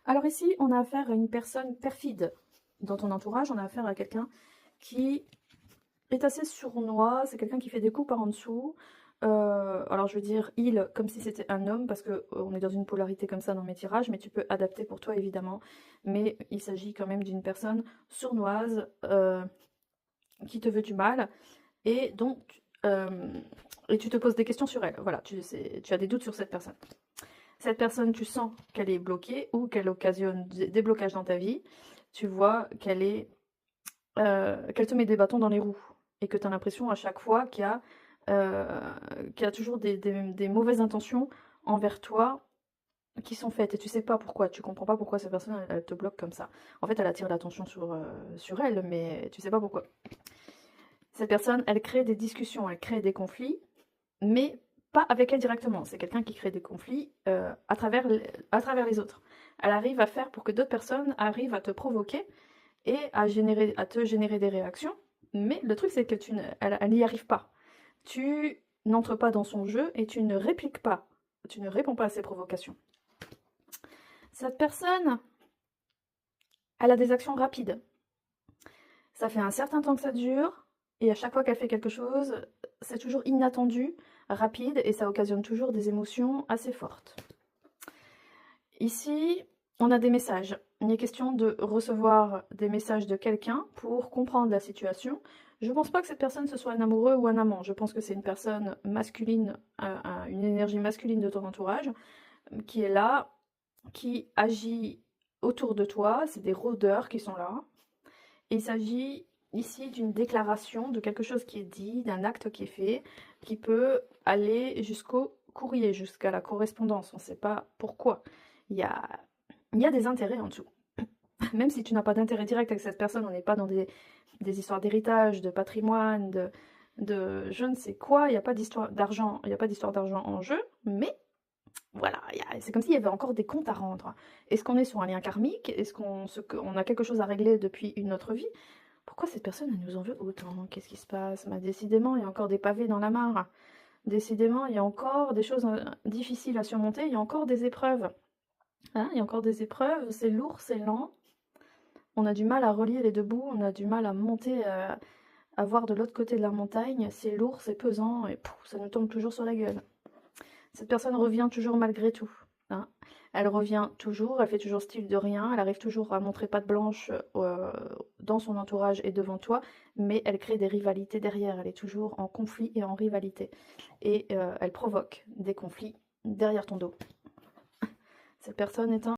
Alors ici, on a affaire à une personne perfide. Dans ton entourage, on a affaire à quelqu'un qui est assez sournois, c'est quelqu'un qui fait des coups par en dessous. Alors je veux dire il comme si c'était un homme, parce que on est dans une polarité comme ça dans mes tirages, mais tu peux adapter pour toi évidemment. Mais il s'agit quand même d'une personne sournoise qui te veut du mal, et donc et tu te poses des questions sur elle. Voilà, tu as des doutes sur cette personne. Cette personne, tu sens qu'elle est bloquée ou qu'elle occasionne des blocages dans ta vie. Tu vois qu'elle te met des bâtons dans les roues et que tu as l'impression à chaque fois qu'il y a toujours des mauvaises intentions envers toi qui sont faites, et tu sais pas pourquoi, tu comprends pas pourquoi cette personne elle te bloque comme ça. En fait, elle attire l'attention sur elle, mais tu sais pas pourquoi. Cette personne, elle crée des discussions, elle crée des conflits, mais pas avec elle directement. C'est quelqu'un qui crée des conflits à travers les autres. Elle arrive à faire pour que d'autres personnes arrivent à te provoquer et à te générer des réactions. Mais le truc, c'est que elle n'y arrive pas. Tu n'entres pas dans son jeu et tu ne répliques pas. Tu ne réponds pas à ses provocations. Cette personne, elle a des actions rapides. Ça fait un certain temps que ça dure, et à chaque fois qu'elle fait quelque chose, c'est toujours inattendu, rapide, et ça occasionne toujours des émotions assez fortes. Ici, on a des messages. Il est question de recevoir des messages de quelqu'un pour comprendre la situation. Je ne pense pas que cette personne ce soit un amoureux ou un amant. Je pense que c'est une personne masculine, une énergie masculine de ton entourage, qui est là, qui agit autour de toi. C'est des rôdeurs qui sont là. Et il s'agit ici d'une déclaration, de quelque chose qui est dit, d'un acte qui est fait, qui peut aller jusqu'au courrier, jusqu'à la correspondance. On ne sait pas pourquoi. Il y a des intérêts en dessous. Même si tu n'as pas d'intérêt direct avec cette personne, on n'est pas dans des histoires d'héritage, de patrimoine, de je ne sais quoi, il n'y a pas d'histoire d'argent, il n'y a pas d'histoire d'argent en jeu, mais voilà, c'est comme s'il y avait encore des comptes à rendre. Est-ce qu'on est sur un lien karmique? Est-ce qu'on a quelque chose à régler depuis une autre vie? Pourquoi cette personne elle nous en veut autant? Qu'est-ce qui se passe? Bah, décidément, il y a encore des pavés dans la mare. Décidément, il y a encore des choses difficiles à surmonter, il y a encore des épreuves. Hein, il y a encore des épreuves, c'est lourd, c'est lent. On a du mal à relier les deux bouts, on a du mal à monter, à voir de l'autre côté de la montagne. C'est lourd, c'est pesant, et ça nous tombe toujours sur la gueule. Cette personne revient toujours malgré tout. Hein. Elle revient toujours, elle fait toujours style de rien, elle arrive toujours à montrer patte blanche dans son entourage et devant toi, mais elle crée des rivalités derrière, elle est toujours en conflit et en rivalité. Et elle provoque des conflits derrière ton dos. Cette personne est un